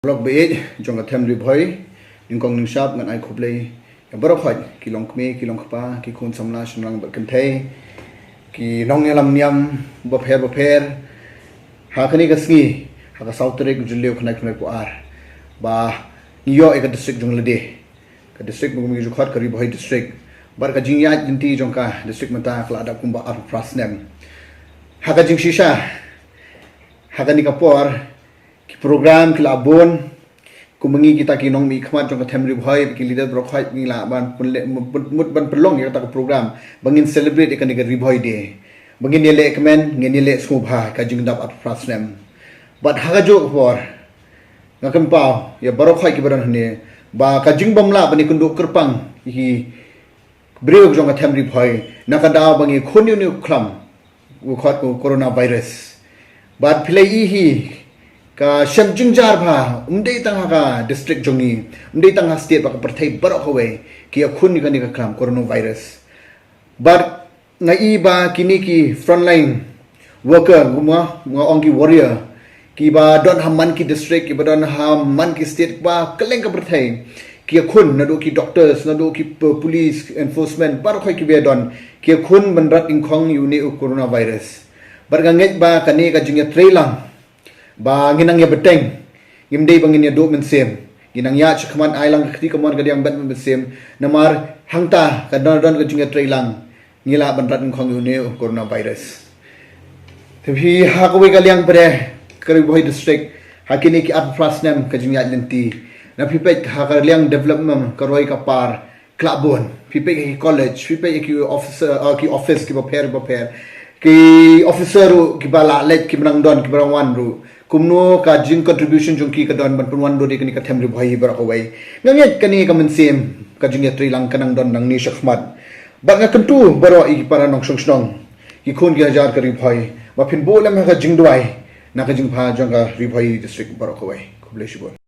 Blog be jong a them ribhoi ningkong ning shap ngan ai khublei ya barok khoi ki long khme ki long khpa ki khun samla shnang ba kan thei ki nong elam niam ba pher ha khani ka sngi ha ka sautre ku juleu khna khna ku ar ba yo ek district jong lede ka district bu mi ju khat kari bhoi district bar ka jingya jinti jong ka district mata kla da kumba ar prasnem ha ka jing shisha ha ka ni ka por program kila abon kumengi kita kinong mi khmat jong ka thamri bhai ki leader brokhai mi la ban mut ban pelong ya ta program bangin celebrate ekan ga ribhoi de bangin ele ekmen ngeni le skubha ka jingdap at prasnem but haga jo for ngakam pau ya brokhai ki baran ne ba ka jingbam la bani kundu kerpang hi breok jong ka thamri bhai nakada bangi khonu ne khlam u khat ko corona virus but philei hi ka shamjing jar bha umdei tang ha district jongi umdei tang ha state ba ka perthai barok howe ki akhun ni ka kram coronavirus but ngai ba kini ki frontline worker guma ongi warrior ki ba don hamman ki district ki ba don hamman ki state ba kaleng ka perthai ki akhun na do ki doctors na do ki police enforcement barok ki be don ki akhun banrat ingkhong uni coronavirus bar ganget ba kani ka jingya trailang ba nginang ya beteng imdei bangin ya do men sem ginang ya chkhman ailang khti kamon ga diang ban men sem namar hangta ka don ka jinga trailang ngila banrat khong yu coronavirus thabi ha ko ga liang pre kari bhoi district hakini ki at prasnam ka jinga lenti na pipet ha ka liang development ka roi ka par klabon pipet ki college pipet ki officer ki office ki ba pher ki officer ki bala let ki brang don ki brang wan ru kumno ka jing contribution jong ki ka don ban pun wan do de kani ka them ri bhai bar ko wai ngamyet kani ka mensem ka jing ya tri lang kanang don nang ni shakhmat ba nga kantu baro i para nong song snong ki khun ki hajar kari bhai ba phin bo lam ka jing duai na ka jing pha jong ka ri bhai district bar ko wai kuble shibon